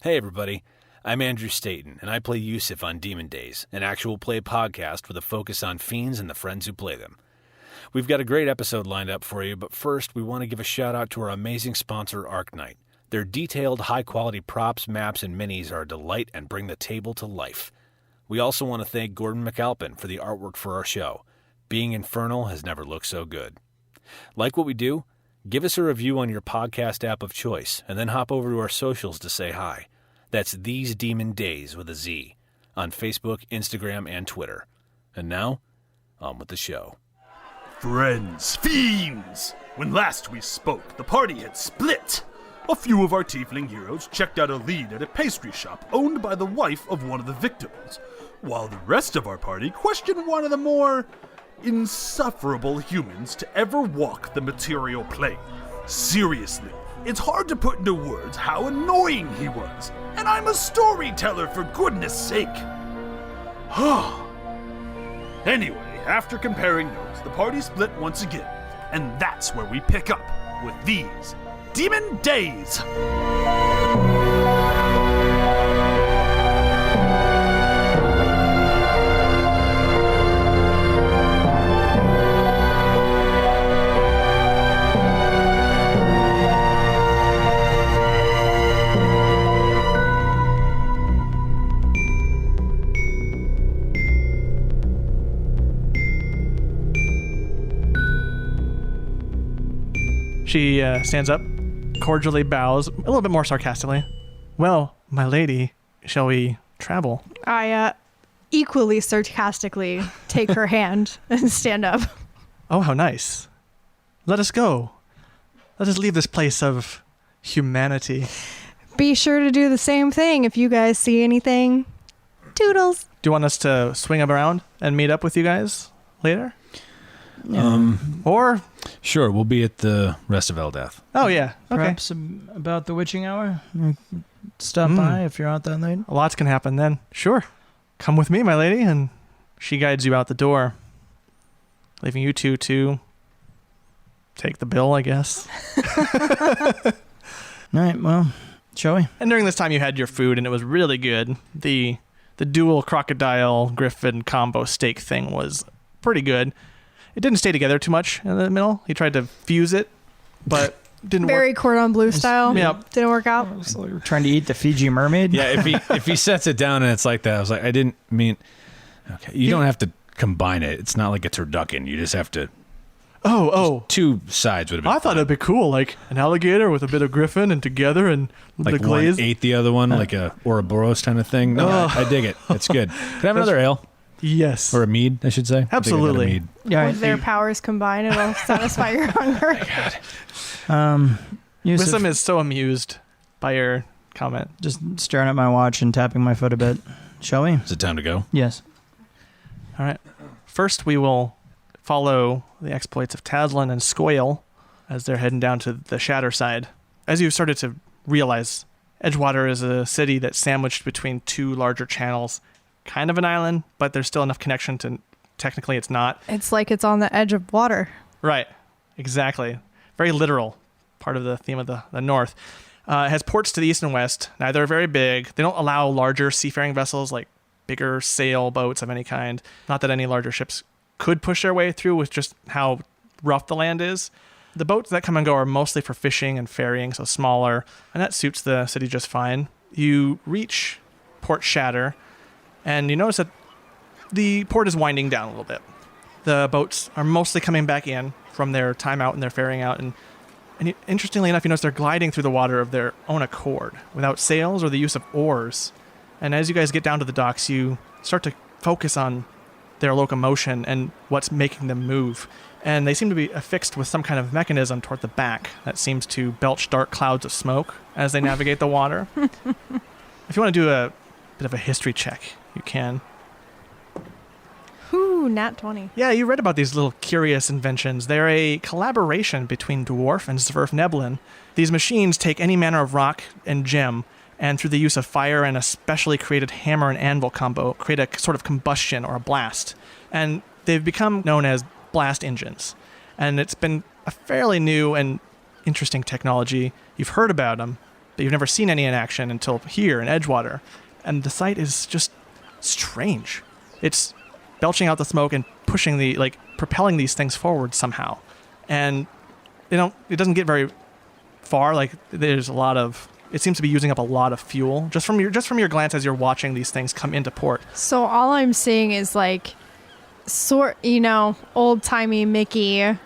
Hey everybody, I'm Andrew Staton, and I play Yewsiff on Demon Days, an actual play podcast with a focus on fiends and the friends who play them. We've got a great episode lined up for you, but first we want to give a shout out to our amazing sponsor, ArcKnight. Their detailed, high-quality props, maps, and minis are a delight and bring the table to life. We also want to thank Gordon McAlpin for the artwork for our show. Being infernal has never looked so good. Like what we do? Give us a review on your podcast app of choice, and then hop over to our socials to say hi. That's These Demon Days with a Z, on Facebook, Instagram, and Twitter. And now, on with the show. Friends, fiends! When last we spoke, the party had split. A few of our tiefling heroes checked out a lead at a pastry shop owned by the wife of one of the victims, while the rest of our party questioned one of the more insufferable humans to ever walk the material plane. Seriously, it's hard to put into words how annoying he was, and I'm a storyteller for goodness sake. Anyway, after comparing notes, the party split once again, and that's where we pick up with these Demon Days. She stands up, cordially bows, a little bit more sarcastically. Well, my lady, shall we travel? I equally sarcastically take her hand and stand up. Oh, how nice. Let us go. Let us leave this place of humanity. Be sure to do the same thing if you guys see anything. Toodles. Do you want us to swing around and meet up with you guys later? Or Sure, we'll be at the Rest of Eldath. oh yeah, okay. Perhaps about the witching hour. Stop by if you're out that late. Lots can happen then. Sure, come with me, my lady, and she guides you out the door, leaving you two to take the bill, I guess. All right, well, shall we? And during this time, you had your food, and it was really good. The dual crocodile griffin combo steak thing was pretty good. It didn't stay together too much in the middle. He tried to fuse it, but didn't work. Very cordon bleu style. Yep. Didn't work out. So you're trying to eat the Fiji mermaid? Yeah, if he sets it down and it's like that, I was like, I didn't mean... Okay, you don't have to combine it. It's not like a turducken. You just have to... Oh. Two sides would have been I thought it'd be cool, like an alligator with a bit of griffin and together and like the glaze. one ate the other one, like a Ouroboros kind of thing. No, I dig it. It's good. Can I have another ale? Yes. Or a mead, I should say. Absolutely. I think I got a mead. Yeah. With their powers combined, it'll satisfy your hunger. Wisdom is so amused by your comment. Just staring at my watch and tapping my foot a bit. Shall we? Is it time to go? Yes. All right. First, we will follow the exploits of Taslinn and Scoioel as they're heading down to the Shatter side. As you've started to realize, Edgewater is a city that's sandwiched between two larger channels. Kind of an island, but there's still enough connection to technically it's not. It's like it's on the edge of water. Right. Exactly. Very literal part of the theme of the north. It has ports to the east and west. Neither are very big. They don't allow larger seafaring vessels like bigger sail boats of any kind. Not that any larger ships could push their way through with just how rough the land is. The boats that come and go are mostly for fishing and ferrying, so smaller, and that suits the city just fine. You reach Port Shatter, and you notice that the port is winding down a little bit. The boats are mostly coming back in from their time out and their ferrying out, and interestingly enough, you notice they're gliding through the water of their own accord, without sails or the use of oars. And as you guys get down to the docks, you start to focus on their locomotion and what's making them move. And they seem to be affixed with some kind of mechanism toward the back that seems to belch dark clouds of smoke as they navigate the water. If you want to do a bit of a history check, you can. Ooh, nat 20. Yeah, you read about these little curious inventions. They're a collaboration between Dwarf and Sverfneblin. These machines take any manner of rock and gem, and through the use of fire and a specially created hammer and anvil combo, create a sort of combustion or a blast. And they've become known as blast engines. And it's been a fairly new and interesting technology. You've heard about them, but you've never seen any in action until here in Edgewater. And the sight is just strange. It's belching out the smoke and propelling these things forward somehow. And it doesn't get very far. Like, it seems to be using up a lot of fuel just from your glance as you're watching these things come into port. So all I'm seeing is like old-timey Mickey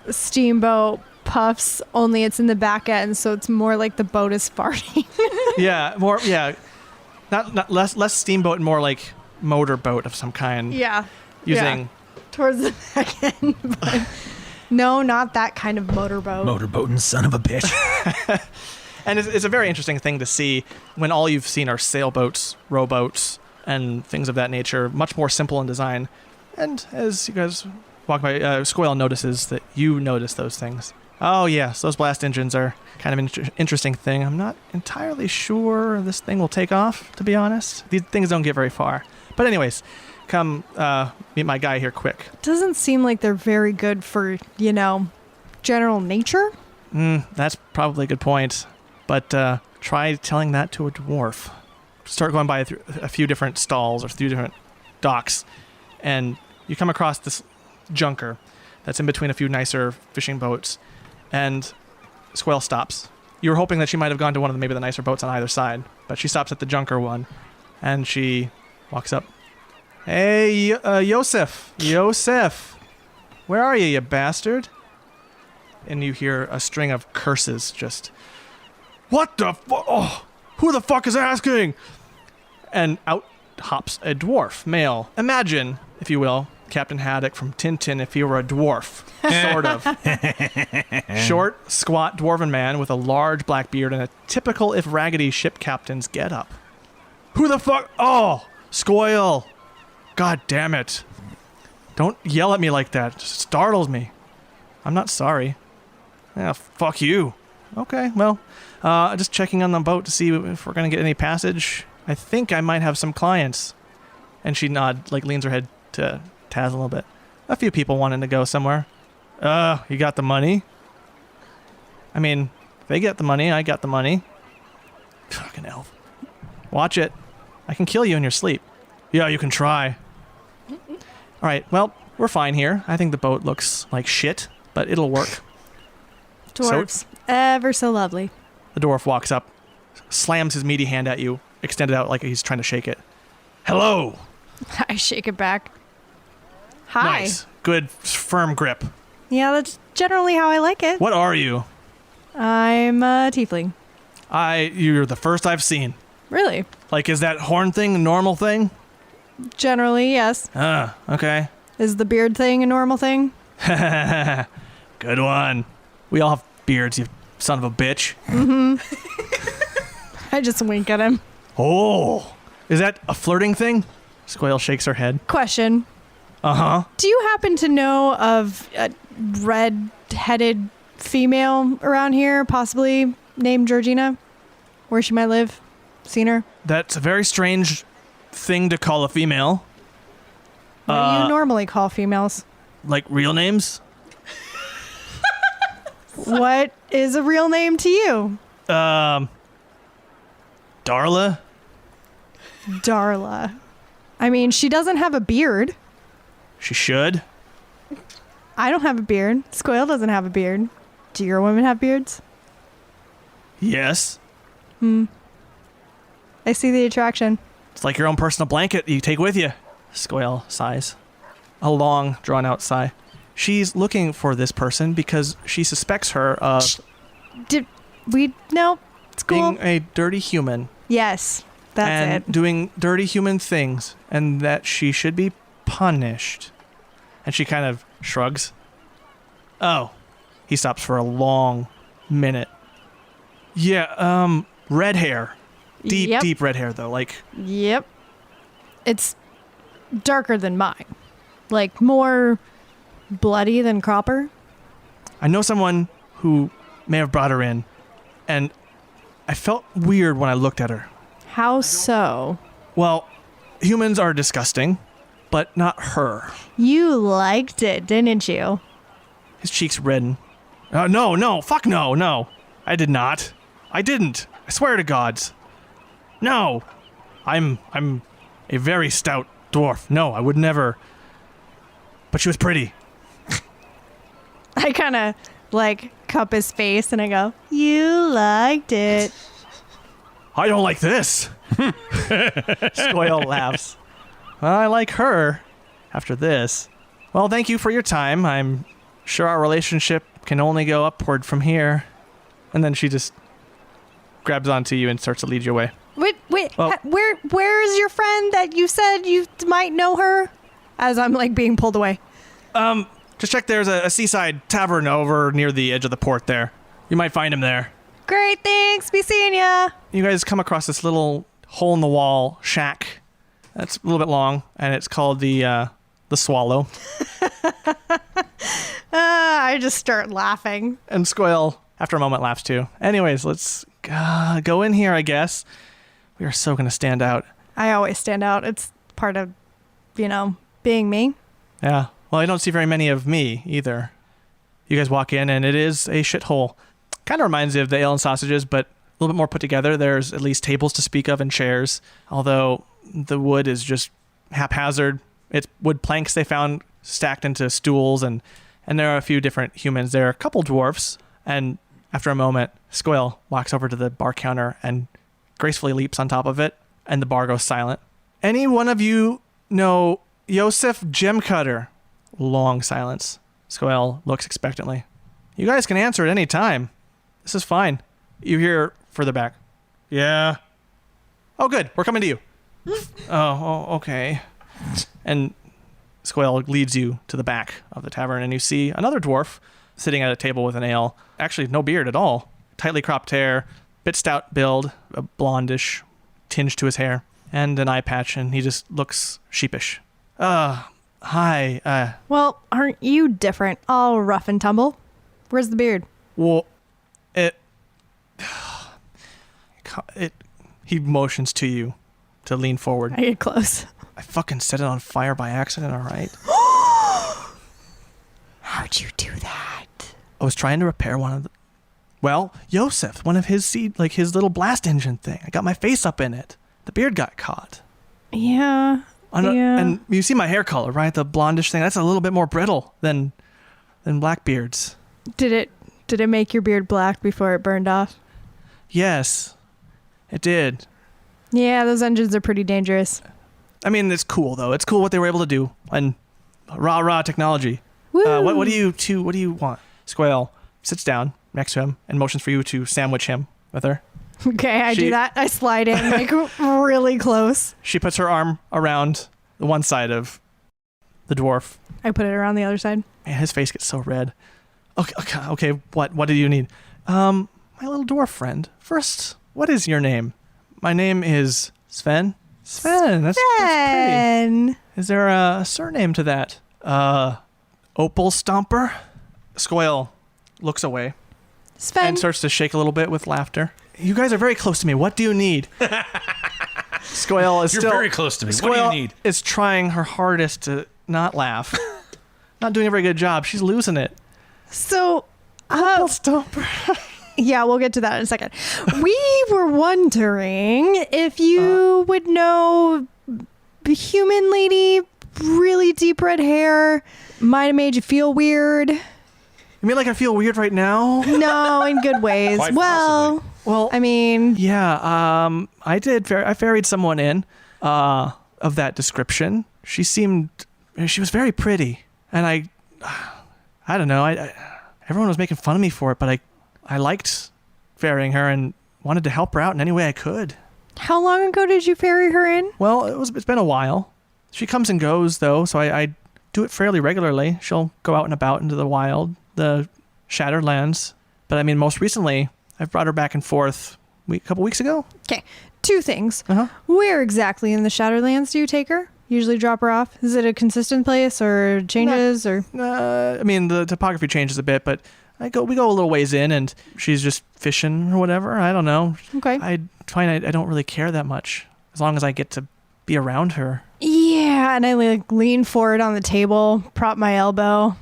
steamboat puffs, only it's in the back end, so it's more like the boat is farting. Not less steamboat and more like motorboat of some kind. Yeah. Using towards the back end. But no, not that kind of motorboat. Motorboating son of a bitch. And it's a very interesting thing to see when all you've seen are sailboats, rowboats, and things of that nature, much more simple in design. And as you guys walk by, Scoioel notices that you notice those things. Oh yes, those blast engines are kind of an interesting thing. I'm not entirely sure this thing will take off, to be honest. These things don't get very far. But anyways, come meet my guy here quick. Doesn't seem like they're very good for, general nature. That's probably a good point. But try telling that to a dwarf. Start going by a few different stalls or a few different docks, and you come across this junker that's in between a few nicer fishing boats, and Scoioel stops. You were hoping that she might have gone to one of maybe the nicer boats on either side, but she stops at the junker one, and she walks up. Hey, Yewsiff, where are you bastard? And you hear a string of curses just... What the fuck? Oh, who the fuck is asking? And out hops a dwarf, male. Imagine, if you will, Captain Haddock from Tintin if he were a dwarf. Sort of. Short, squat, dwarven man with a large black beard and a typical, if raggedy, ship captain's getup. Who the fuck? Oh, Scoioel. God damn it. Don't yell at me like that. It startles me. I'm not sorry. Yeah, fuck you. Okay, well... just checking on the boat to see if we're going to get any passage. I think I might have some clients. And she leans her head to Taz a little bit. A few people wanting to go somewhere. You got the money? I mean, if they get the money, I got the money. Fucking elf. Watch it. I can kill you in your sleep. Yeah, you can try. Alright, well, we're fine here. I think the boat looks like shit, but it'll work. Dwarves. Ever so lovely. The dwarf walks up, slams his meaty hand at you, extended out like he's trying to shake it. Hello! I shake it back. Hi. Nice. Good, firm grip. Yeah, that's generally how I like it. What are you? I'm a tiefling. You're the first I've seen. Really? Like, is that horn thing a normal thing? Generally, yes. Okay. Is the beard thing a normal thing? Good one. We all have beards, you son of a bitch. Mm-hmm. I just wink at him. Oh, is that a flirting thing? Scoioel shakes her head. Question. Uh-huh. Do you happen to know of a red-headed female around here, possibly named Georgina? Where she might live? Seen her? That's a very strange thing to call a female. What do you normally call females? Like real names? What is a real name to you? Darla? Darla. I mean, she doesn't have a beard. She should. I don't have a beard. Scoioel doesn't have a beard. Do your women have beards? Yes. I see the attraction. It's like your own personal blanket you take with you. Scoioel sighs. A long, drawn-out sigh. She's looking for this person because she suspects her of... No, it's cool. being a dirty human. Yes, that's and it. doing dirty human things, and that she should be punished. And she kind of shrugs. Oh. He stops for a long minute. Yeah, red hair. Deep red hair, though. Yep. It's darker than mine. Like, more bloody than copper. I know someone who may have brought her in, and I felt weird when I looked at her. How so? Well, humans are disgusting, but not her. You liked it, didn't you? His cheeks redden. No, fuck no. I did not. I didn't. I swear to gods. No. I'm a very stout dwarf. No, I would never. But she was pretty. I kind of cup his face and I go, you liked it. I don't like this. Scoioel laughs. Well, I like her after this. Well, thank you for your time. I'm sure our relationship can only go upward from here. And then she just grabs onto you and starts to lead you away. Wait, Oh. where is your friend that you said you might know her? As I'm being pulled away. Just check there's a seaside tavern over near the edge of the port there. You might find him there. Great, thanks. Be seeing ya. You guys come across this little hole-in-the-wall shack. That's a little bit long, and it's called the Swallow. I just start laughing. And Scoioel, after a moment, laughs too. Anyways, let's go in here, I guess. We are so going to stand out. I always stand out. It's part of, being me. Yeah. Well, I don't see very many of me either. You guys walk in, and it is a shithole. Kind of reminds me of the Ale and Sausages, but a little bit more put together. There's at least tables to speak of and chairs, although the wood is just haphazard. It's wood planks they found stacked into stools, and there are a few different humans. There are a couple dwarfs, and after a moment, Scoioel walks over to the bar counter and gracefully leaps on top of it, and the bar goes silent. Any one of you know Yewsiff Gemcutter? Long silence. Scoioel looks expectantly. You guys can answer at any time. This is fine. You hear further back. Yeah. Oh, good. We're coming to you. Okay. And Scoioel leads you to the back of the tavern, and you see another dwarf sitting at a table with an ale. Actually, no beard at all. Tightly cropped hair, bit stout build, a blondish tinge to his hair, and an eye patch, and he just looks sheepish. Hi. Well, aren't you different? All rough and tumble. Where's the beard? Well, he motions to you to lean forward. I get close. I fucking set it on fire by accident, all right? How'd you do that? I was trying to repair one of the... Well, Yewsiff, one of his his little blast engine thing. I got my face up in it. The beard got caught. Yeah. And you see my hair color, right? The blondish thing. That's a little bit more brittle than Blackbeard's. Did it make your beard black before it burned off? Yes, it did. Yeah, those engines are pretty dangerous. I mean, it's cool though. It's cool what they were able to do, and rah technology. Woo. What do you want? Scoioel sits down next to him and motions for you to sandwich him with her. Okay, I do that. I slide in really close. She puts her arm around the one side of the dwarf. I put it around the other side. Man, his face gets so red. Okay. What do you need? My little dwarf friend. First, what is your name? My name is Sven. Sven. That's pretty. Is there a surname to that? Opal Stomper? Scoioel looks away. Sven. And starts to shake a little bit with laughter. You guys are very close to me. What do you need? Scoioel is You're still... very close to me. What do you Scoioel need? is trying her hardest to not laugh. Not doing a very good job. She's losing it. So, Opal Stomper. yeah, we'll get to that in a second. We were wondering if you would know the human lady, really deep red hair, might have made you feel weird. You mean like I feel weird right now? No, in good ways. Quite possibly. Well, I mean, yeah, I did. I ferried someone in of that description. She was very pretty, and I don't know. Everyone was making fun of me for it, but I liked ferrying her and wanted to help her out in any way I could. how long ago did you ferry her in? Well, it's been a while. She comes and goes though, so I do it fairly regularly. She'll go out and about into the wild, the Shadowlands. But I mean, most recently, I've brought her back and forth a couple weeks ago. Okay, two things. Uh-huh. Where exactly in the Shadowlands do you take her? Usually drop her off? Is it a consistent place or changes or? I mean, the topography changes a bit, but we go a little ways in, and she's just fishing or whatever. I don't know. Okay. I find I don't really care that much as long as I get to be around her. Yeah, and I lean forward on the table, prop my elbow,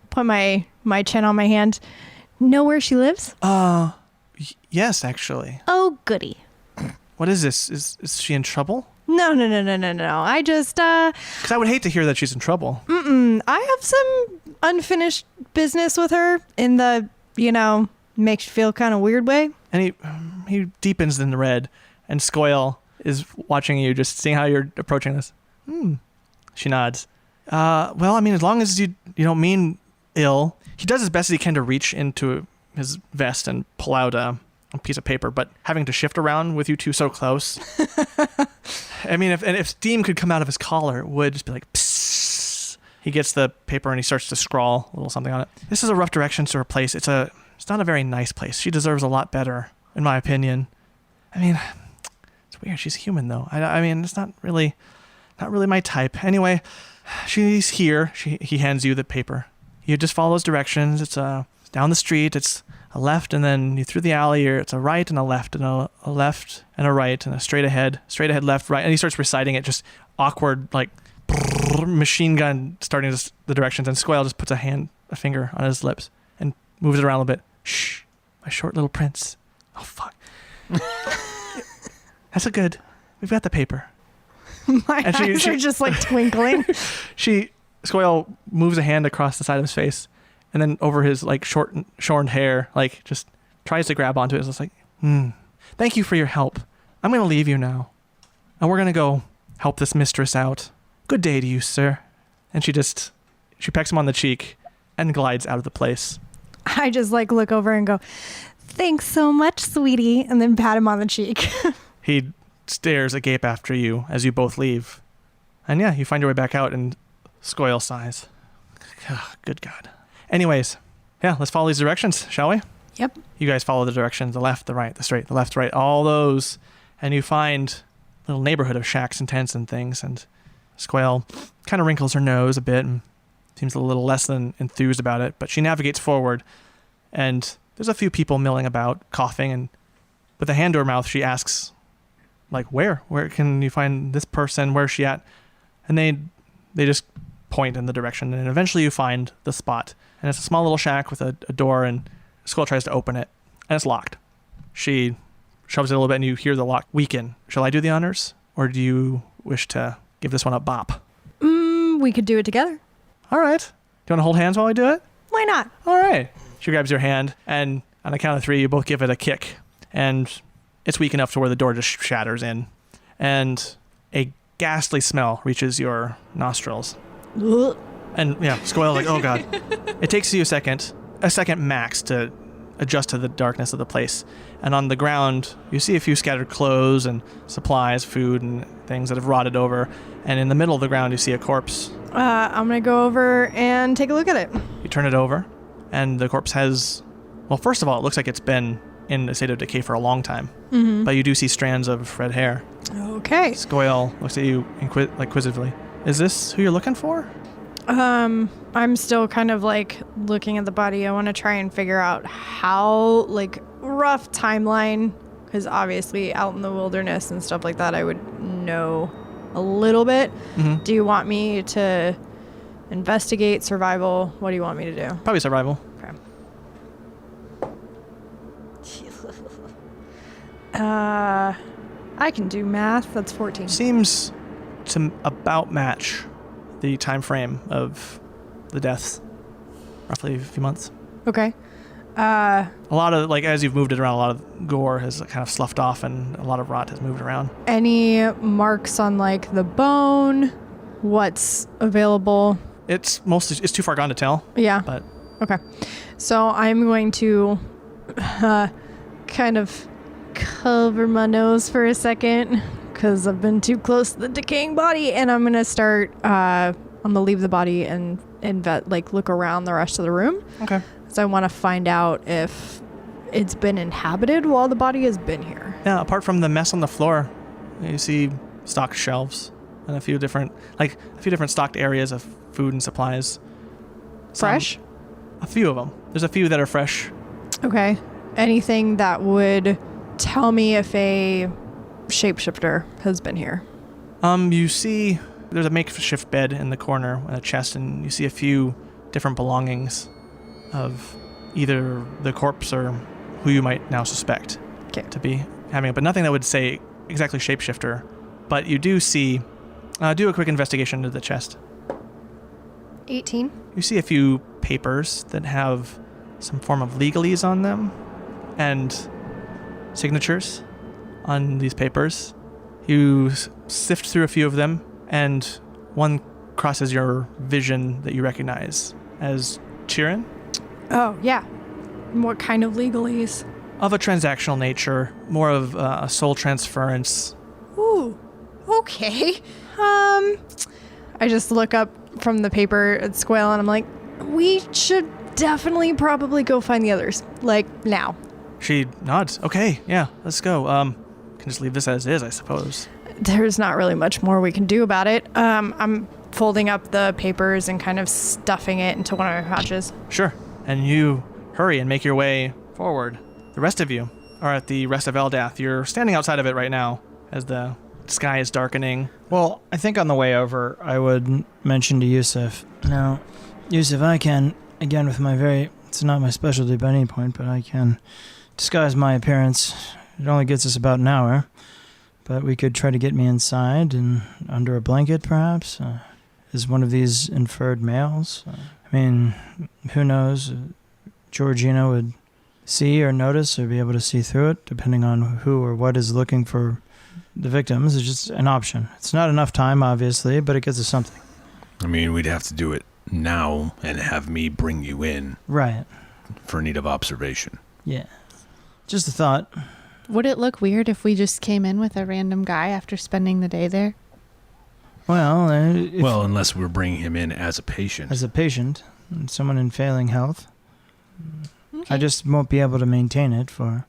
put my chin on my hand. Know where she lives? Yes, actually. Oh, goody. What is this? Is she in trouble? No. I just, Because I would hate to hear that she's in trouble. I have some unfinished business with her in the, makes you feel kind of weird way. And he deepens in the red, and Scoioel is watching you, just seeing how you're approaching this. She nods. Well, I mean, as long as you don't mean ill. He does his best as he can to reach into his vest and pull out a piece of paper, but having to shift around with you two so close. I mean, if steam could come out of his collar, it would just be like, psst. He gets the paper and he starts to scrawl a little something on it. This is a rough direction to her place. It's not a very nice place. She deserves a lot better, in my opinion. I mean, it's weird. She's human, though. I mean, it's not really my type. Anyway, she's here. He hands you the paper. You just follow those directions. It's down the street. It's a left, and then you through the alley. It's a right and a left, and a left and a right, and a straight ahead, left, right. And he starts reciting it, just awkward, like machine gun starting the directions. And Scoioel just puts a finger on his lips and moves it around a little bit. Shh, my short little prince. Oh fuck. That's a good. We've got the paper. My eyes are just like twinkling. Scoioel moves a hand across the side of his face, and then over his like shorn hair, like just tries to grab onto it. It's like, thank you for your help. I'm going to leave you now, and we're going to go help this mistress out. Good day to you, sir. And she pecks him on the cheek and glides out of the place. I just like look over and go, thanks so much, sweetie, and then pat him on the cheek. He stares agape after you as you both leave. And yeah, you find your way back out, and Scoioel sighs. Good God. Anyways, yeah, let's follow these directions, shall we? Yep. You guys follow the directions, the left, the right, the straight, the left, right, all those. And you find a little neighborhood of shacks and tents and things. And Scoioel kind of wrinkles her nose a bit and seems a little less than enthused about it. But she navigates forward, and there's a few people milling about, coughing. And with a hand to her mouth, she asks, like, where? Where can you find this person? Where's she at? And they just point in the direction, and eventually you find the spot. And it's a small little shack with a door, and Scoioel tries to open it, and it's locked. She shoves it a little bit, and you hear the lock weaken. Shall I do the honors, or do you wish to give this one a bop? We could do it together. All right. Do you want to hold hands while we do it? Why not? All right. She grabs your hand, and on the count of 3, you both give it a kick, and it's weak enough to where the door just shatters in, and a ghastly smell reaches your nostrils. And yeah, Scoioel's like, oh God. It takes you a second max to adjust to the darkness of the place. And on the ground, you see a few scattered clothes and supplies, food and things that have rotted over. And in the middle of the ground, you see a corpse. I'm going to go over and take a look at it. You turn it over, and the corpse has, well, first of all, it looks like it's been in a state of decay for a long time. Mm-hmm. But you do see strands of red hair. Okay. Scoioel looks at you inquisitively. Is this who you're looking for? I'm still kind of like looking at the body. I want to try and figure out how, like, rough timeline, because obviously out in the wilderness and stuff like that, I would know a little bit. Mm-hmm. Do you want me to investigate, survival? What do you want me to do? Probably survival. Okay. I can do math. That's 14. Seems to about match the time frame of the deaths, roughly a few months. Okay. A lot of, like, as you've moved it around, a lot of gore has kind of sloughed off, and a lot of rot has moved around. Any marks on, like, the bone? What's available? It's too far gone to tell. Yeah. But okay. So I'm going to kind of cover my nose for a second, because I've been too close to the decaying body, and I'm gonna start. I'm gonna leave the body and look around the rest of the room. Okay. So I want to find out if it's been inhabited while the body has been here. Yeah. Apart from the mess on the floor, you see stocked shelves and a few different stocked areas of food and supplies. Fresh? A few of them. There's a few that are fresh. Okay. Anything that would tell me if a shapeshifter has been here? You see there's a makeshift bed in the corner and a chest, and you see a few different belongings of either the corpse or who you might now suspect to be having it, but nothing that would say exactly shapeshifter. But you do see, do a quick investigation into the chest. 18. You see a few papers that have some form of legalese on them and signatures on these papers. You sift through a few of them, and one crosses your vision that you recognize as Chirin. Oh, yeah. What kind of legalese? Of a transactional nature, more of a soul transference. Ooh, okay. I just look up from the paper at Scoioel and I'm like, we should definitely probably go find the others. Like, now. She nods. Okay, yeah, let's go. Can just leave this as is, I suppose. There's not really much more we can do about it. I'm folding up the papers and kind of stuffing it into one of my pouches. Sure. And you hurry and make your way forward. The rest of you are at the Rest of Eldath. You're standing outside of it right now as the sky is darkening. Well, I think on the way over, I would mention to Yewsiff. Now, Yewsiff, I can, again, with my it's not my specialty by any point, but I can disguise my appearance. It only gets us about an hour, but we could try to get me inside and under a blanket, perhaps, as one of these inferred males. I mean, who knows? Georgina would see or notice or be able to see through it, depending on who or what is looking for the victims. It's just an option. It's not enough time, obviously, but it gets us something. I mean, we'd have to do it now and have me bring you in. Right. For need of observation. Yeah. Just a thought. Would it look weird if we just came in with a random guy after spending the day there? Well, unless we're bringing him in as a patient. As a patient, and someone in failing health. Okay. I just won't be able to maintain it for...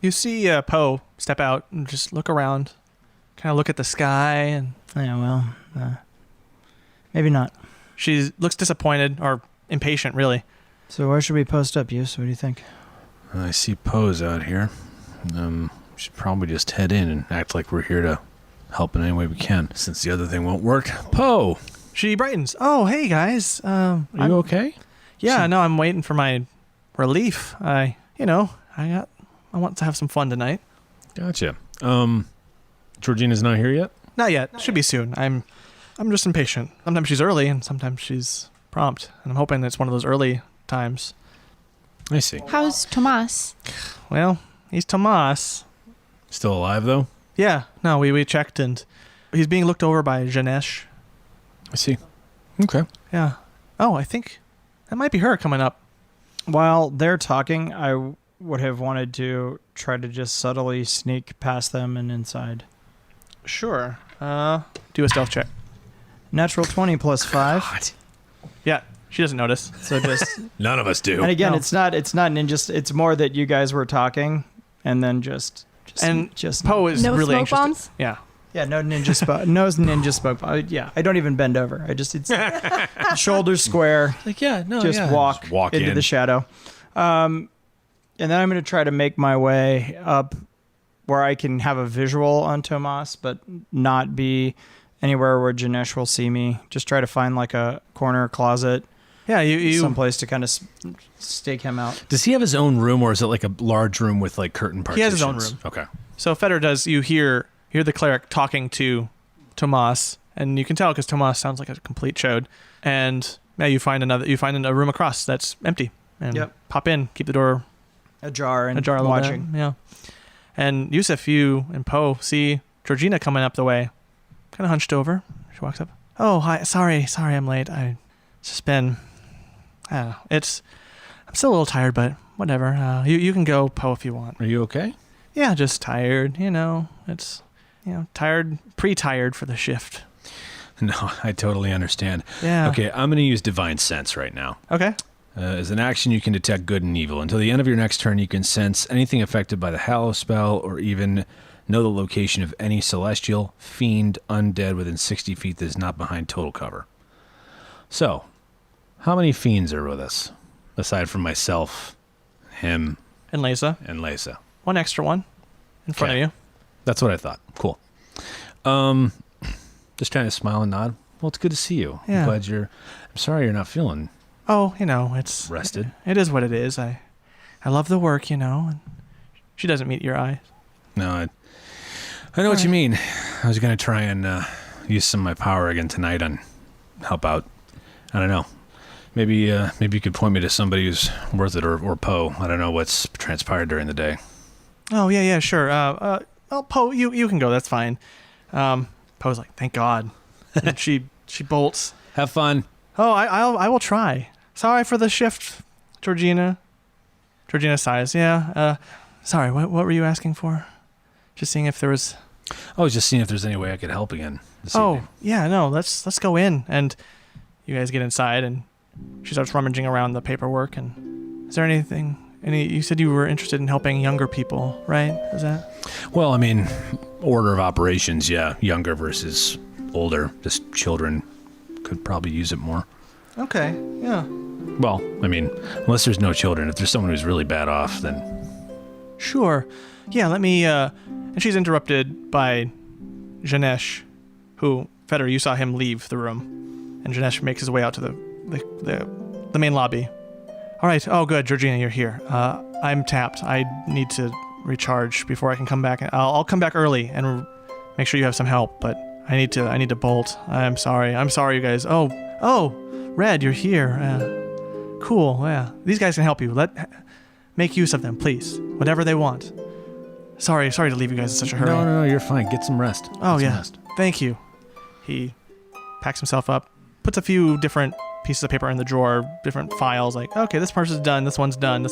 You see Poe step out and just look around, kind of look at the sky, and... Yeah, well, maybe not. She looks disappointed, or impatient, really. So where should we post up, Yus? What do you think? I see Poe's out here. We should probably just head in and act like we're here to help in any way we can, since the other thing won't work. Poe! She brightens. Oh, hey, guys. Are you okay? Yeah, no, I'm waiting for my relief. I want to have some fun tonight. Gotcha. Georgina's not here yet? Not yet. Should be soon. I'm just impatient. Sometimes she's early and sometimes she's prompt. And I'm hoping it's one of those early times. I see. How's Tomas? Well, he's Tomas. Still alive, though? Yeah. No, we checked and he's being looked over by Janesh. I see. Okay. Yeah. Oh, I think that might be her coming up. While they're talking, I would have wanted to try to just subtly sneak past them and inside. Sure. Do a stealth check. Natural 20 plus 5. God. Yeah, she doesn't notice. So just... None of us do. And again, No. it's not ninja. It's more that you guys were talking and then just Poe is No really smoke anxious. bombs? Yeah. Yeah, no ninja smoke. Yeah, I don't even bend over. It's shoulders square. Like, yeah, no, Just walk into in. the shadow. And then I'm going to try to make my way up where I can have a visual on Tomas, but not be anywhere where Janesh will see me. Just try to find like a corner closet. Yeah, you someplace to kind of stake him out. Does he have his own room, or is it like a large room with like curtain partitions? He has his own room. Okay. So Fetter does. You hear the cleric talking to Tomas, and you can tell because Tomas sounds like a complete chode. And yeah, you find a room across that's empty, and pop in, keep the door ajar and a little watching. bit. Yeah. And Yewsiff, you and Poe see Georgina coming up the way, kind of hunched over. She walks up. Oh, hi. Sorry, I'm late. It's just been. I don't know. I'm still a little tired, but whatever. You can go, Poe, if you want. Are you okay? Yeah, just tired. It's tired, pre-tired for the shift. No, I totally understand. Yeah. Okay, I'm going to use Divine Sense right now. Okay. As an action, you can detect good and evil. Until the end of your next turn, you can sense anything affected by the Hallow spell, or even know the location of any celestial, fiend, undead within 60 feet that is not behind total cover. So, how many fiends are with us? Aside from myself, him, And Leysa. and Leysa. One extra one in front of you. That's what I thought. Cool. Just trying to smile and nod. Well, it's good to see you. Yeah. I'm sorry you're not feeling Oh, it's rested. It is what it is. I I love the work, And she doesn't meet your eye. No, I know what you mean. I was going to try and use some of my power again tonight and help out. I don't know. Maybe you could point me to somebody who's worth it, or Poe. I don't know what's transpired during the day. Oh, yeah, sure. Poe, you can go. That's fine. Poe's like, thank God. And she bolts. Have fun. Oh, I will try. Sorry for the shift, Georgina. Georgina sighs. Yeah. Sorry. What were you asking for? Just seeing if there was. I was just seeing if there's any way I could help again. This evening. Yeah. No. Let's go in, and you guys get inside, and she starts rummaging around the paperwork. And is there anything? You said you were interested in helping younger people, right? Is that? Well, I mean, order of operations. Yeah, younger versus older. Just children could probably use it more. Okay. Yeah. Well, I mean, unless there's no children. If there's someone who's really bad off, then... Sure. Yeah, let me... And she's interrupted by Janesh, who, Fetter, you saw him leave the room. And Janesh makes his way out to the main lobby. All right. Oh, good. Georgina, you're here. I'm tapped. I need to recharge before I can come back. I'll come back early and make sure you have some help, but I need to bolt. I'm sorry, you guys. Oh, Red, you're here. Cool. Yeah, these guys can help you. Make use of them, please. Whatever they want. Sorry to leave you guys in such a hurry. No, you're fine. Get some rest. Rest. Thank you. He packs himself up, puts a few different pieces of paper in the drawer, different files, like, okay, this person's done, this one's done,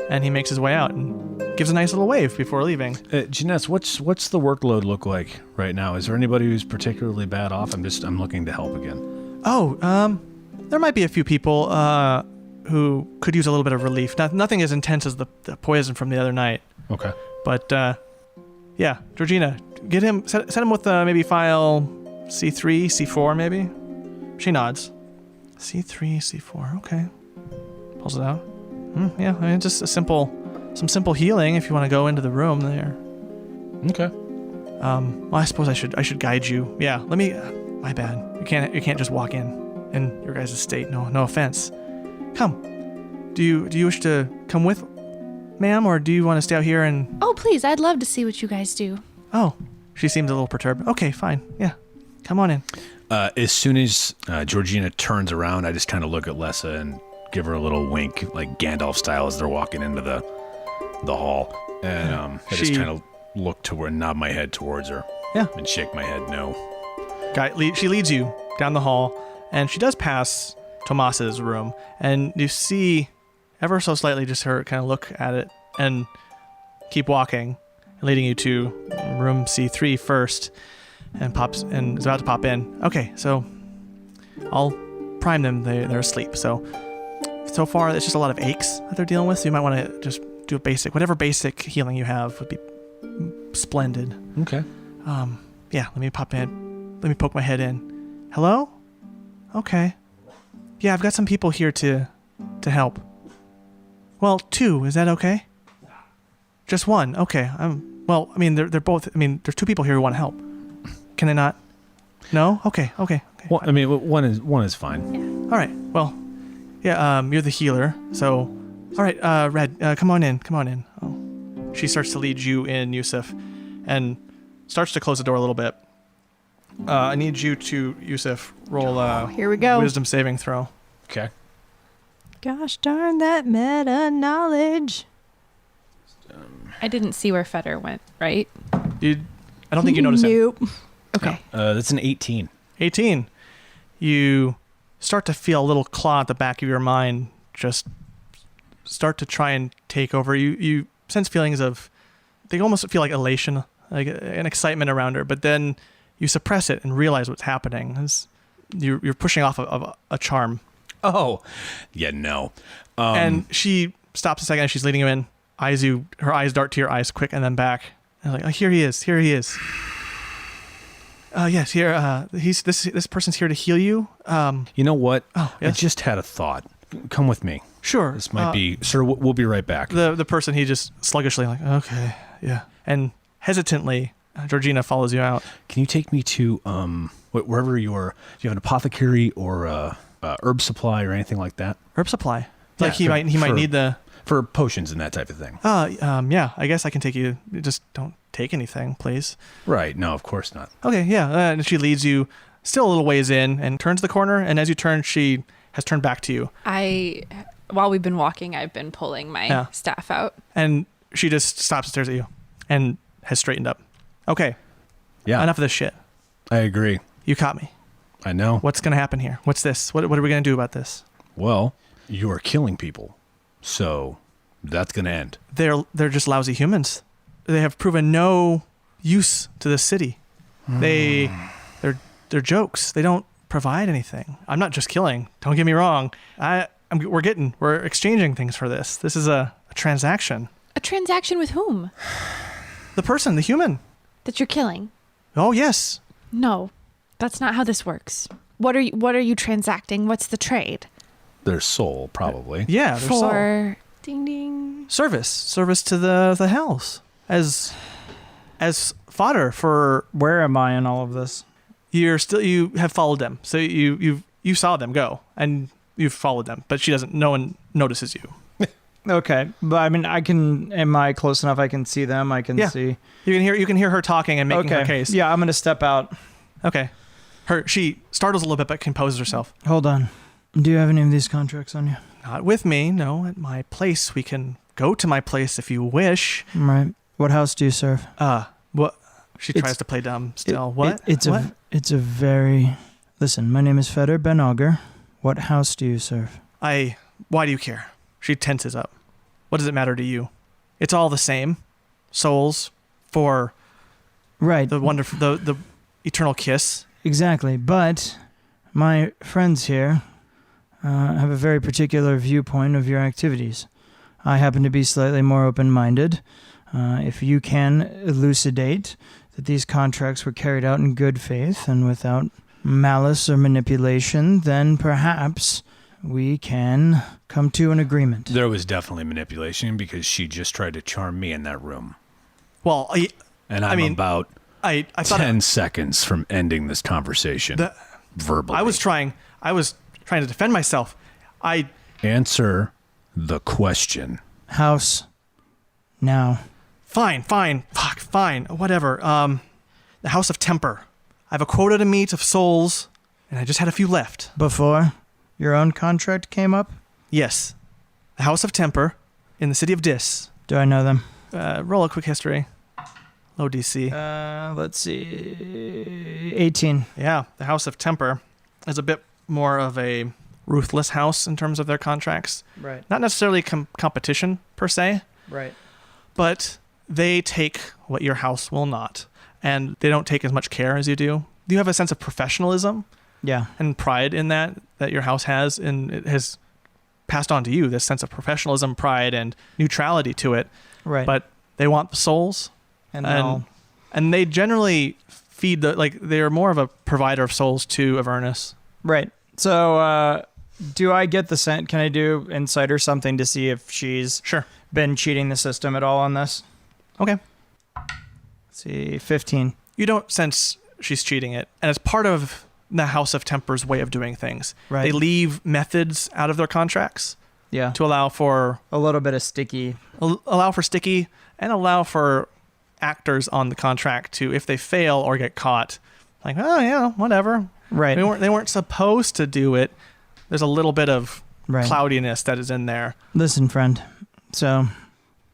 and he makes his way out and gives a nice little wave before leaving. Janess, what's the workload look like right now? Is there anybody who's particularly bad off? I'm looking to help again. There might be a few people who could use a little bit of relief. Nothing as intense as the poison from the other night. Okay. But yeah, Georgina, set him with maybe file C3, C4 maybe. She nods. C3, C4. Okay. Pulls it out. Yeah, I mean, just some simple healing if you want to go into the room there. Okay. Well, I suppose I should guide you. Yeah, let me. My bad. You can't just walk in your guys' state. No offense. Come. Do you wish to come with, ma'am, or do you want to stay out here and? Oh, please! I'd love to see what you guys do. Oh, she seems a little perturbed. Okay, fine. Yeah, come on in. As soon as Georgina turns around, I just kind of look at Leysa and give her a little wink, like Gandalf style, as they're walking into the hall. And I just kind of look to her and nod my head towards her. Yeah. And shake my head no. She leads you down the hall, and she does pass Tomas's room, and you see ever so slightly just her kind of look at it and keep walking, leading you to room C3 first, and is about to pop in. Okay, so I'll prime them. They're asleep. So far it's just a lot of aches that they're dealing with, so you might want to just do whatever basic healing you have would be splendid. Okay. Yeah, let me pop in. Let me poke my head in. Hello? Okay. Yeah, I've got some people here to help. Well, 2, is that okay? Just 1. Okay. Well, I mean, they're both. I mean, there's 2 people here who want to help. Can they not? No. Okay. Well, I mean, one is fine. Yeah. All right. Well, yeah. You're the healer, so. All right. Red, come on in. Oh. She starts to lead you in, Yewsiff, and starts to close the door a little bit. I need you to, Yewsiff, roll here we go. Wisdom saving throw. Okay. Gosh darn that meta knowledge. I didn't see where Fetter went, right? I don't think you noticed it. Nope. Okay. That's an 18. 18. You start to feel a little claw at the back of your mind just start to try and take over. You sense feelings of, they almost feel like elation, like an excitement around her, but then you suppress it and realize what's happening. You're pushing off of a charm. Oh, yeah, no. And she stops a second and she's leading you in, her eyes dart to your eyes quick and then back. And like, oh, here he is. Yes, here. This person's here to heal you. You know what? Oh, yes? I just had a thought. Come with me. Sure. This might be... Sir, we'll be right back. The person, he just sluggishly like, okay, yeah. And hesitantly, Georgina follows you out. Can you take me to wherever do you have an apothecary or herb supply or anything like that? Herb supply. Yeah, Like he might need the... For potions and that type of thing. Yeah, I guess I can take you. Just don't take anything, please. Right. No, of course not. Okay, yeah. And she leads you still a little ways in and turns the corner. And as you turn, she has turned back to you. While we've been walking, I've been pulling my staff out. And she just stops and stares at you and has straightened up. Okay. Yeah. Enough of this shit. I agree. You caught me. I know. What's going to happen here? What's this? What are we going to do about this? Well, you are killing people. So that's going to end. They're just lousy humans. They have proven no use to the city. They're jokes. They don't provide anything. I'm not just killing. Don't get me wrong. We're exchanging things for this. This is a transaction. A transaction with whom? The human. That you're killing? Oh, yes. No, that's not how this works. What are you transacting? What's the trade? Their soul, probably. Yeah, their soul. For ding ding. Service to the hells as fodder for. Where am I in all of this? You have followed them, so you saw them go and you've followed them, but no one notices you. Okay, but I mean, am I close enough? I can see them. I can see. You can hear her talking and making her case. Yeah, I'm gonna step out. Okay. She startles a little bit, but composes herself. Hold on. Do you have any of these contracts on you? Not with me, no. At my place. We can go to my place if you wish. Right. What house do you serve? What? She tries to play dumb still. What? It's a very... Listen, my name is Fetter Ben Augur. What house do you serve? Why do you care? She tenses up. What does it matter to you? It's all the same. Souls for... Right. The wonderful... The eternal kiss. Exactly. But my friends here... have a very particular viewpoint of your activities. I happen to be slightly more open-minded. If you can elucidate that these contracts were carried out in good faith and without malice or manipulation, then perhaps we can come to an agreement. There was definitely manipulation because she just tried to charm me in that room. Well, I'm about I 10 seconds from ending this conversation verbally. I was trying to defend myself. Answer the question. House. Now. Fine. Fuck, fine. Whatever. The House of Temper. I have a quota to meet of souls, and I just had a few left. Before your own contract came up? Yes. The House of Temper in the city of Dis. Do I know them? Roll a quick history. Low DC. Let's see. 18. Yeah, the House of Temper is a bit more of a ruthless house in terms of their contracts. Right. Not necessarily competition per se. Right. But they take what your house will not. And they don't take as much care as you do. You have a sense of professionalism. Yeah. And pride in that your house has, and it has passed on to you, this sense of professionalism, pride, and neutrality to it. Right. But they want the souls. And they generally feed they're more of a provider of souls to Avernus. Right. So, do I get the scent? Can I do insight or something to see if she's been cheating the system at all on this? Okay. Let's see, 15. You don't sense she's cheating it. And it's part of the House of Temper's way of doing things. Right. They leave methods out of their contracts. Yeah. To allow for... a little bit of sticky. Allow for sticky and allow for actors on the contract to, if they fail or get caught, like, oh yeah, whatever. Right. They weren't supposed to do it. There's a little bit of cloudiness that is in there. Listen, friend. So,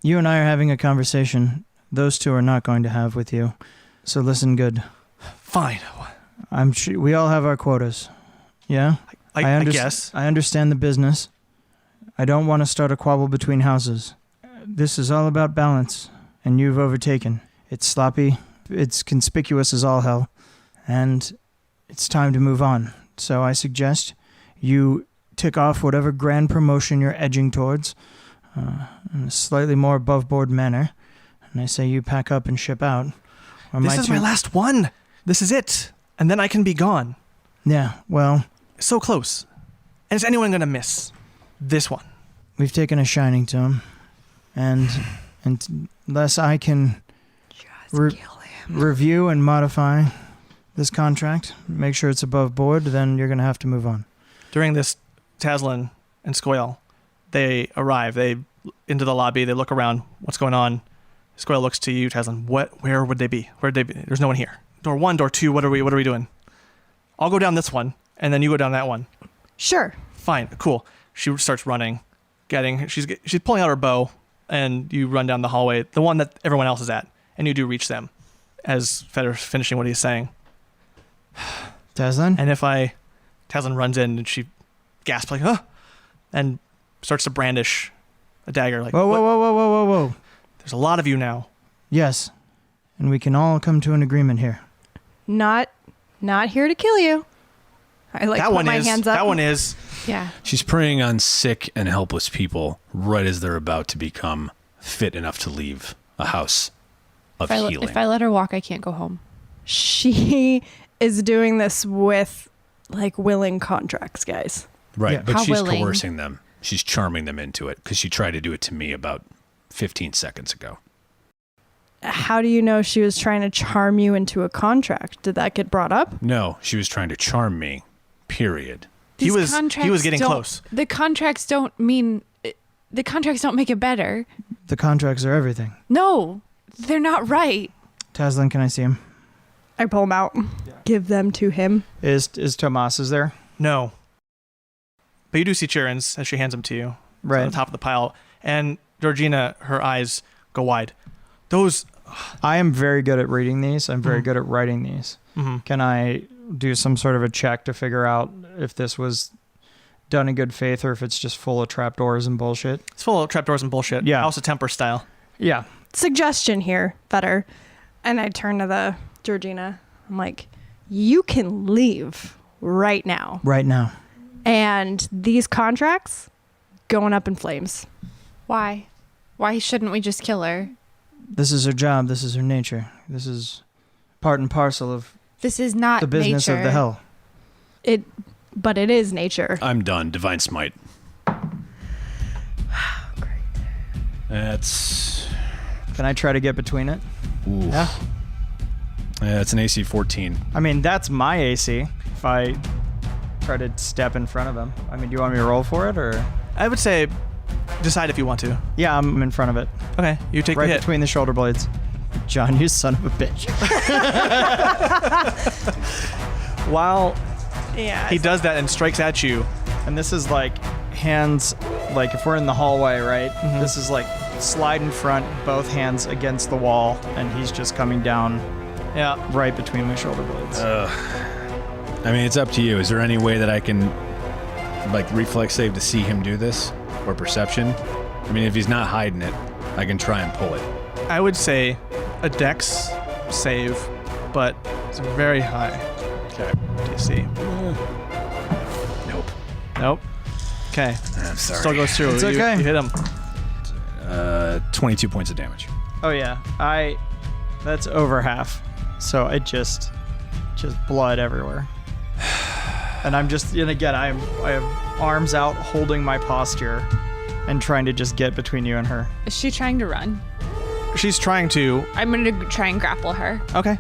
you and I are having a conversation those two are not going to have with you. So listen good. Fine. I'm sure we all have our quotas. Yeah? I guess. I understand the business. I don't want to start a squabble between houses. This is all about balance, and you've overtaken. It's sloppy. It's conspicuous as all hell. And it's time to move on. So I suggest you tick off whatever grand promotion you're edging towards in a slightly more above-board manner. And I say you pack up and ship out. This is my last one. This is it. And then I can be gone. Yeah, well... so close. And is anyone going to miss this one? We've taken a shining to him. And unless I can review and modify this contract, make sure it's above board, then you're going to have to move on. During this Taslinn and Scoioel, they arrive. They into the lobby. They look around. What's going on? Scoioel looks to you, Taslinn. Where would they be? Where'd they be? There's no one here. Door 1, door 2. What are we doing? I'll go down this one, and then you go down that one. Sure. Fine. Cool. She starts running, she's pulling out her bow, and you run down the hallway, the one that everyone else is at, and you do reach them as Fetter's finishing what he's saying. Taslinn? And Taslinn runs in and she gasps like, huh, and starts to brandish a dagger. Like, Whoa. There's a lot of you now. Yes. And we can all come to an agreement here. Not here to kill you. I put my hands up. That one is. Yeah. She's preying on sick and helpless people right as they're about to become fit enough to leave a house of healing. If I let her walk, I can't go home. She is doing this with willing contracts, guys. Right, Yeah. but How she's willing? coercing them. She's charming them into it because she tried to do it to me about 15 seconds ago. How do you know she was trying to charm you into a contract? Did that get brought up? No, she was trying to charm me, period. He was contracts getting don't- close. The contracts don't make it better. The contracts are everything. No, they're not right. Taslinn, can I see him? I pull them out. Give them to him. Is Tomas there? No. But you do see Chirin's as she hands them to you. It's Right. on the top of the pile. And Georgina, her eyes go wide. Those... I am very good at reading these. I'm very good at writing these. Mhm. Can I do some sort of a check to figure out if this was done in good faith or if it's just full of trapdoors and bullshit? It's full of trapdoors and bullshit. Yeah. House of Temper style. Yeah. Suggestion here, Fetter. And I turn to the Georgina. I'm like, you can leave right now. Right now. And these contracts going up in flames. Why? Why shouldn't we just kill her? This is her job. This is her nature. This is part and parcel of This is not the business nature. of the hell. But it is nature. I'm done. Divine Smite. Great. That's... Can I try to get between it? Ooh. Yeah. It's an AC 14. I mean, that's my AC. If I try to step in front of him. I mean, do you want me to roll for it or? I would say decide if you want to. Yeah, I'm in front of it. Okay, you take Right the hit. between the shoulder blades. John, you son of a bitch. While Yeah. He does that and strikes at you. and this is like hands, like if we're in the hallway, right? This is like slide in front, both hands against the wall, and he's just coming down Yeah. right between my shoulder blades. I mean, it's up to you. Is there any way that I can, reflex save to see him do this? Or perception? I mean, if he's not hiding it, I can try and pull it. I would say a dex save, but it's very high. Okay. DC. Nope. Nope. Okay. I'm sorry. Still goes through. It's You okay. hit him. 22 points of damage. Oh yeah, that's over half. So it just blood everywhere. And I'm just, and again, I have arms out, holding my posture, and trying to just get between you and her. Is she trying to run? She's trying to. I'm going to try and grapple her. Okay.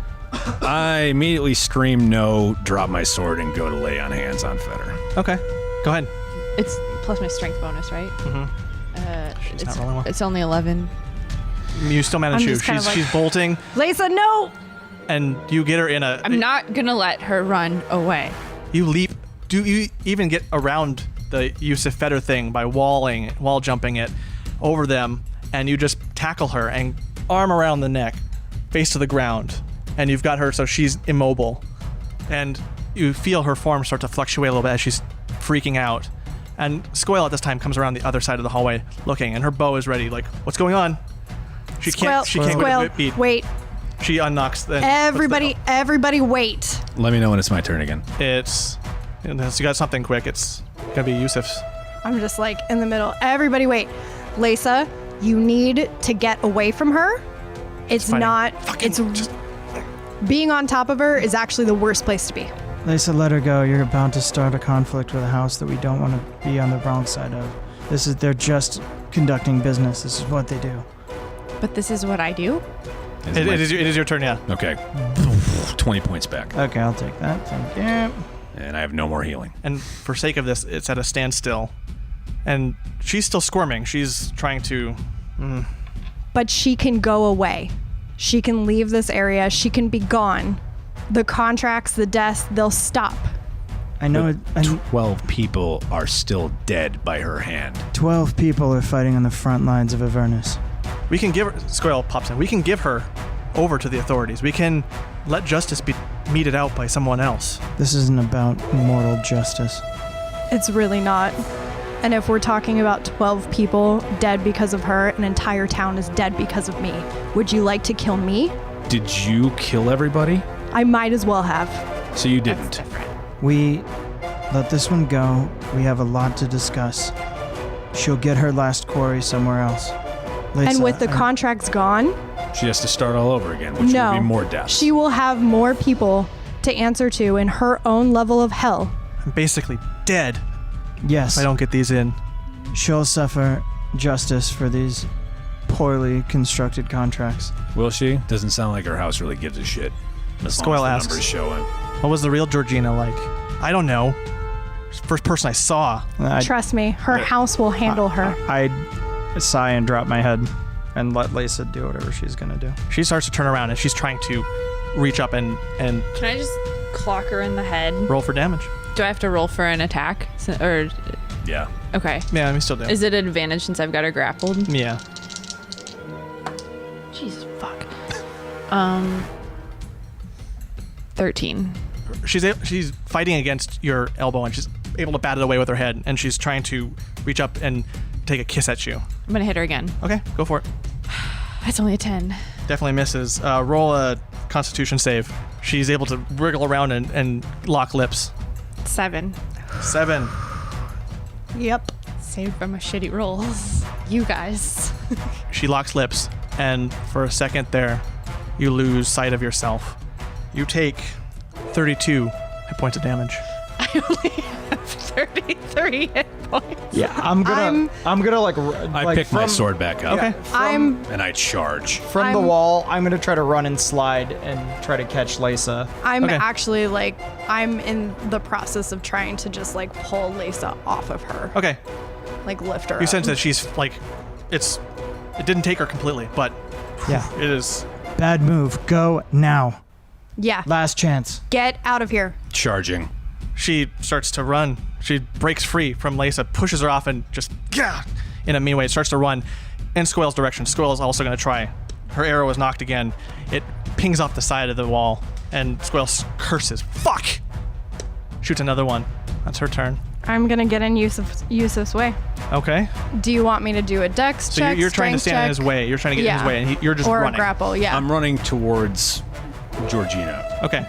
I immediately scream no, drop my sword, and go to lay on hands on Fetter. Okay. Go ahead. It's plus my strength bonus, right? She's not rolling well. It's only 11. You still manage I'm to. just kinda She's bolting, Leysa, no! and you get her in a. I'm not going to let her run away. You leap. Do you even get around the Yewsiff Fetter thing by wall jumping it over them, and you just tackle her and arm around the neck, face to the ground, and you've got her so she's immobile, and you feel her form start to fluctuate a little bit as she's freaking out. And Scoioel at this time comes around the other side of the hallway looking, and her bow is ready. Like, what's going on? She can't get a whip beat. Wait. She unknocks the. Everybody wait. Let me know when it's my turn again. It's. Unless you got something quick, it's gonna be Yewsiff's. I'm just in the middle. Everybody wait. Leysa, you need to get away from her. It's fighting. not. Being on top of her is actually the worst place to be. Leysa, let her go. You're about to start a conflict with a house that we don't want to be on the wrong side of. They're just conducting business. This is what they do. But this is what I do? It is your turn, yeah. Okay. 20 points back. Okay, I'll take that. Thank you. And I have no more healing. And for sake of this, it's at a standstill. And she's still squirming. She's trying to... But she can go away. She can leave this area. She can be gone. The contracts, the deaths, they'll stop. I know. 12 people are still dead by her hand. 12 people are fighting on the front lines of Avernus. We can give her... Scoioel pops in. We can give her over to the authorities. We can let justice be meted out by someone else. This isn't about mortal justice. It's really not. And if we're talking about 12 people dead because of her, an entire town is dead because of me. Would you like to kill me? Did you kill everybody? I might as well have. So you didn't. We let this one go. We have a lot to discuss. She'll get her last quarry somewhere else. Leysa, And with the contracts gone, She has to start all over again, which no, would be more deaths. she will have more people to answer to in her own level of hell. I'm basically dead yes, if I don't get these in. she'll suffer justice for these poorly constructed contracts. Will she? Doesn't sound like her house really gives a shit. As long Scoioel as the asks. numbers showing. What was the real Georgina like? I don't know. First person I saw. Trust me, her house will handle her. I sigh and drop my head and let Leysa do whatever she's gonna do. She starts to turn around and she's trying to reach up and Can I just clock her in the head? roll for damage. Do I have to roll for an attack? Or Yeah. okay. Yeah, let me still do. Is it an advantage since I've got her grappled? Yeah. Jesus fuck. 13. She's fighting against your elbow and she's able to bat it away with her head and she's trying to reach up and take a kiss at you. I'm gonna hit her again. Okay, go for it. That's only a 10. Definitely misses. Roll a Constitution save. She's able to wriggle around and lock lips. 7. 7. Yep. Saved by my shitty rolls. You guys. She locks lips, and for a second there, you lose sight of yourself. You take 32 hit points of damage. I only have 33 hit points. Yeah, I'm gonna I pick my sword back up. Okay. And I charge. From the wall. I'm gonna try to run and slide and try to catch Leysa. I'm Okay. actually I'm in the process of trying to just pull Leysa off of her. Okay. Lift her You up. sense that she's it didn't take her completely, but Yeah. it is. Bad move. Go now. Yeah. Last chance. Get out of here. Charging. She starts to run. She breaks free from Leysa, pushes her off, and just in a mean way starts to run in Scoioel's direction. Scoioel is also going to try. Her arrow is knocked again. It pings off the side of the wall, and Scoioel curses. Fuck! Shoots another one. That's her turn. I'm gonna get in Yewsiff's way. Okay. Do you want me to do a dex So check? you're trying to strength stand in his check? way. You're trying to get in his Yeah. way, and you're just or running. a grapple? Yeah. I'm running towards Georgina. Okay.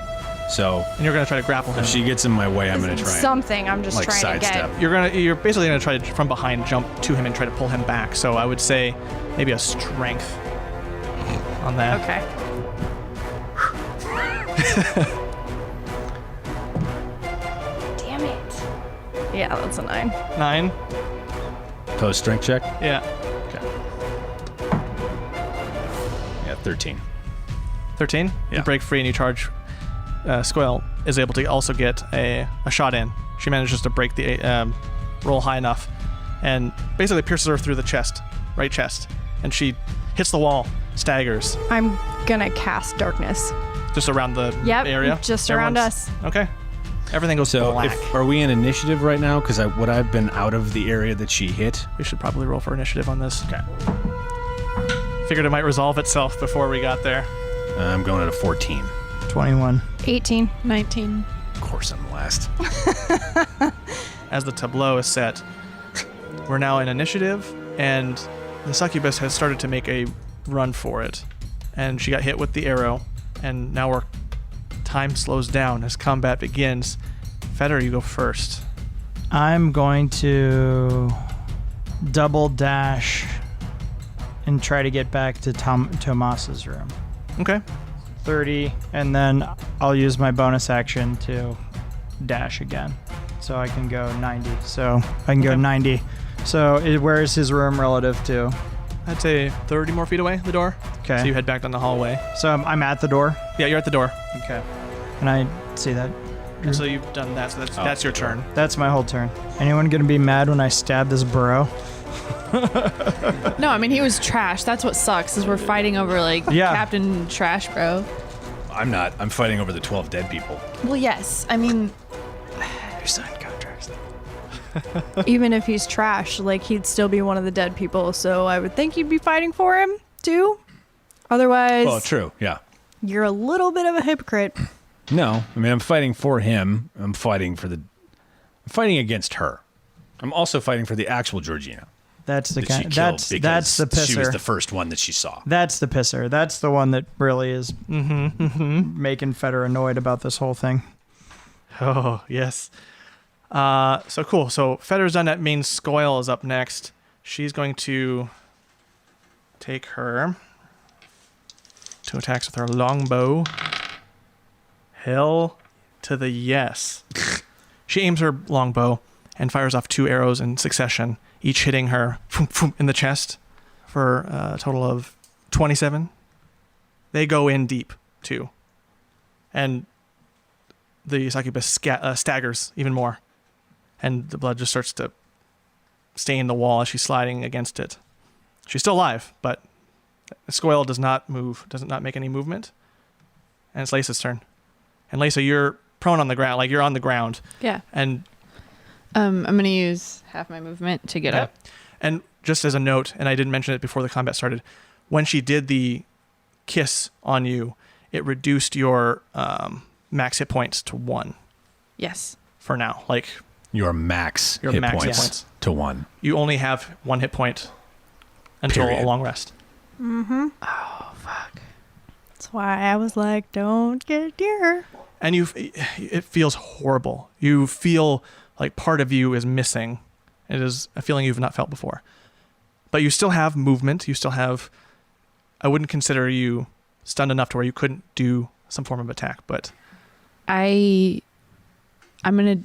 So And you're going to try to grapple him. if she gets in my way, I'm going to try and something. I'm just trying to get. sidestep. You're basically going to try to from behind jump to him and try to pull him back. So I would say maybe a strength on that. Okay. Damn it. Yeah, that's a 9. 9. Post strength check. Yeah. Yeah, 13. 13. Yeah. You break free and you charge. Scoioel is able to also get a shot in. She manages to break the roll high enough and basically pierces her through the chest, right chest. And she hits the wall, staggers, I'm gonna cast darkness. just around the Yep, area. just around us. Okay. Everything goes So black. are we in initiative right now? Because would I've been out of the area that she hit? We should probably roll for initiative on this. Okay. Figured it might resolve itself before we got there. I'm going at a 14. 21. 18. 19. Of course I'm last. As the tableau is set, we're now in initiative, and the succubus has started to make a run for it. And she got hit with the arrow, and now time slows down as combat begins. Fetter, you go first. I'm going to double dash and try to get back to Tomas's room. Okay. 30, and then I'll use my bonus action to dash again. So I can go 90. So I can go Okay. 90. So where is his room relative to? I'd say 30 more feet away, the door. Okay. So you head back down the hallway. So I'm at the door. Yeah, you're at the door. Okay. And I see that. So you've done that. So that's your turn. That's my whole turn. Anyone gonna be mad when I stab this bro? No, I mean, he was trash. That's what sucks, is we're fighting over, like, Yeah. Captain Trash Bro. I'm not. I'm fighting over the 12 dead people. Well, yes. I mean, They're signed contracts. Even if he's trash, like he'd still be one of the dead people. So I would think you'd be fighting for him too. Otherwise, Well, true. Yeah. you're a little bit of a hypocrite. No, I mean, I'm fighting for him. I'm fighting against her. I'm also fighting for the actual Georgina. That's the that she kind. killed That's because the pisser. she was the first one that she saw. That's the pisser. That's the one that really is making Fetter annoyed about this whole thing. Oh, yes. So cool. So Fetter's done. That means Scoioel is up next. She's going to take her 2 attacks with her longbow. Hell to the yes. She aims her longbow and fires off 2 arrows in succession, each hitting her in the chest for a total of 27. They go in deep, too. And the succubus staggers even more. And the blood just starts to stain the wall as she's sliding against it. She's still alive, but Scoioel does not make any movement. And it's Leysa's turn. And Leysa, you're prone on the ground, like you're on the ground. yeah. And I'm going to use half my movement to get up. And just as a note, and I didn't mention it before the combat started, when she did the kiss on you, it reduced your max hit points to 1 Yes. for now. Like Your max Your hit max hit points points. to 1. you only have 1 hit point until Period. a long rest. Oh, fuck. That's why I was like, don't get near her. And it feels horrible. You feel like part of you is missing. It is a feeling you've not felt before. But you still have movement. You still have... I wouldn't consider you stunned enough to where you couldn't do some form of attack, but... I'm going to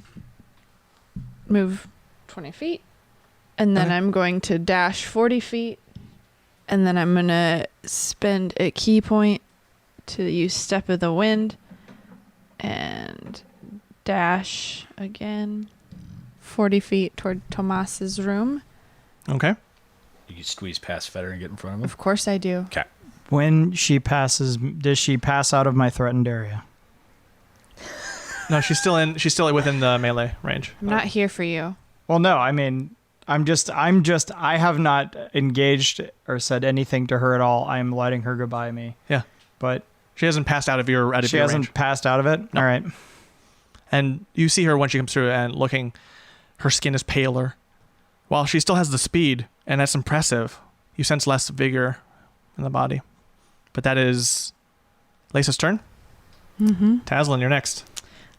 move 20 feet, and then Okay. I'm going to dash 40 feet, and then I'm going to spend a key point to use Step of the Wind and dash again 40 feet toward Tomas's room. Okay. You can squeeze past Fetter and get in front of him. Of course I do. Okay. When she passes, does she pass out of my threatened area? No, she's still within the melee range. I'm not here for you. Well, no, I mean, I have not engaged or said anything to her at all. I'm letting her go by me. Yeah. But She hasn't passed out of your range. she hasn't passed out of it? No. All right. And you see her when she comes through and looking, her skin is paler. While she still has the speed, and that's impressive, you sense less vigor in the body. But that is Leysa's turn. Mm-hmm. Taslinn, you're next.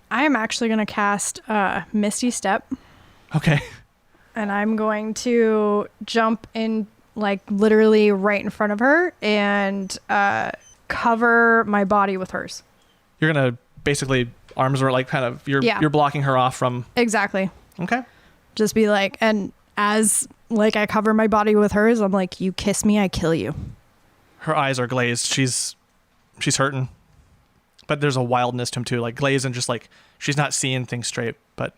I am actually going to cast Misty Step, Okay. and I'm going to jump in, like, literally right in front of her and cover my body with hers. You're going to basically, arms are like kind of, you're blocking her off from... Exactly. Okay. Just be like, and as, like, I cover my body with hers, I'm like, you kiss me, I kill you. Her eyes are glazed. She's hurting. But there's a wildness to him too, like glazed and just like she's not seeing things straight, but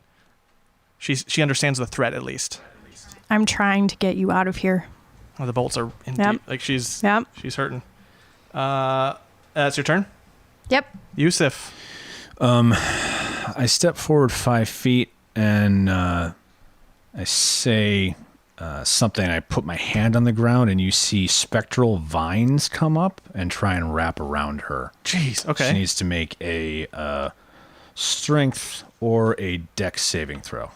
she understands the threat at least. I'm trying to get you out of here. Oh, the bolts are in Yep. deep. Like she's Yep. hurting. That's your turn. Yep. Yewsiff. I step forward 5 feet and I say something. I put my hand on the ground and you see spectral vines come up and try and wrap around her. Jeez. Okay. She needs to make a strength or a dex saving throw.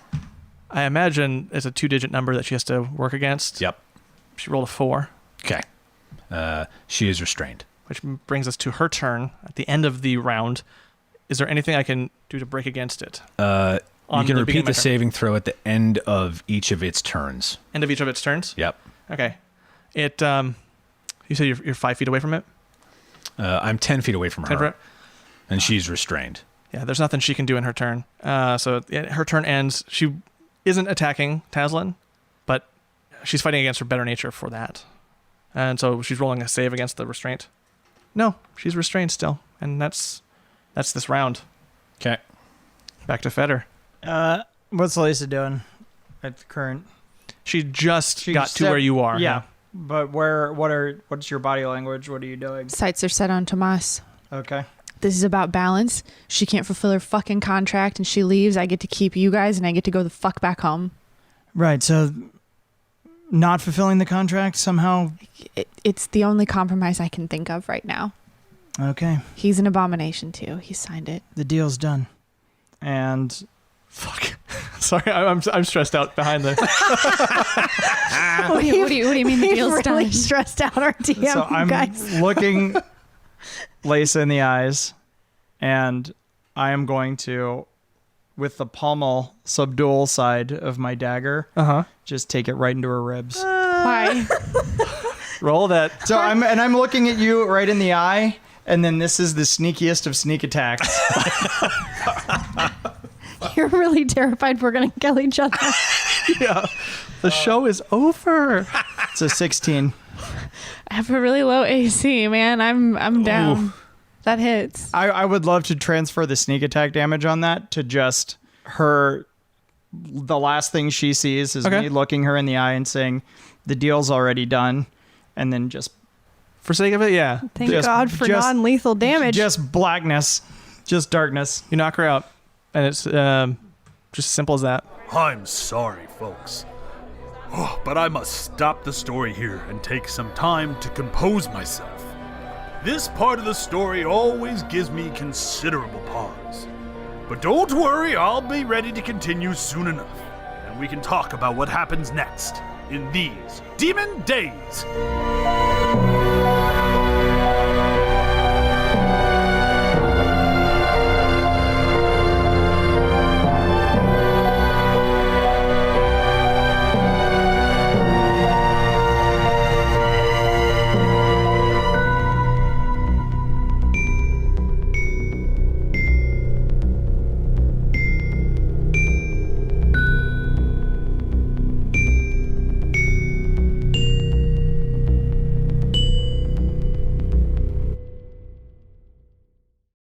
I imagine it's a 2-digit number that she has to work against. Yep. She rolled a 4, Okay. She is restrained. which brings us to her turn at the end of the round. Is there anything I can do to break against it? You On can the repeat beginning of my the turn. saving throw at the end of each of its turns. End of each of its turns? Yep. Okay. It. You said you're 5 feet away from it? I'm 10 feet away from 10 her, foot? and she's restrained. Yeah, there's nothing she can do in her turn. So her turn ends. She isn't attacking Taslinn, but she's fighting against her better nature for that. And so she's rolling a save against the restraint. No, she's restrained still. And that's this round. Okay. Back to Fetter. What's Leysa doing at the current? She just got to where you are. Yeah. But what's your body language? What are you doing? Sights are set on Tomas. Okay. This is about balance. She can't fulfill her fucking contract and she leaves. I get to keep you guys and I get to go the fuck back home. Right. So not fulfilling the contract somehow? It's the only compromise I can think of right now. Okay. He's an abomination too. He signed it. The deal's done. And fuck. Sorry, I'm stressed out behind this. What do you mean the deal's really done? Stressed out our DM, so I'm guys. looking Leysa in the eyes, and I am going to, with the pommel subdual side of my dagger, just take it right into her ribs. Why? Roll that. So I'm looking at you right in the eye, and then this is the sneakiest of sneak attacks. You're really terrified we're going to kill each other. Yeah. The show is over. It's a 16. I have a really low AC, man. I'm down. Ooh. That hits. I would love to transfer the sneak attack damage on that to just her. The last thing she sees is me looking her in the eye and saying, the deal's already done. And then just... For sake of it, yeah. Thank God for non-lethal damage. Just blackness. Just darkness. You knock her out. And it's just as simple as that. I'm sorry, folks. But I must stop the story here and take some time to compose myself. This part of the story always gives me considerable pause. But don't worry, I'll be ready to continue soon enough. And we can talk about what happens next in these Demon Days.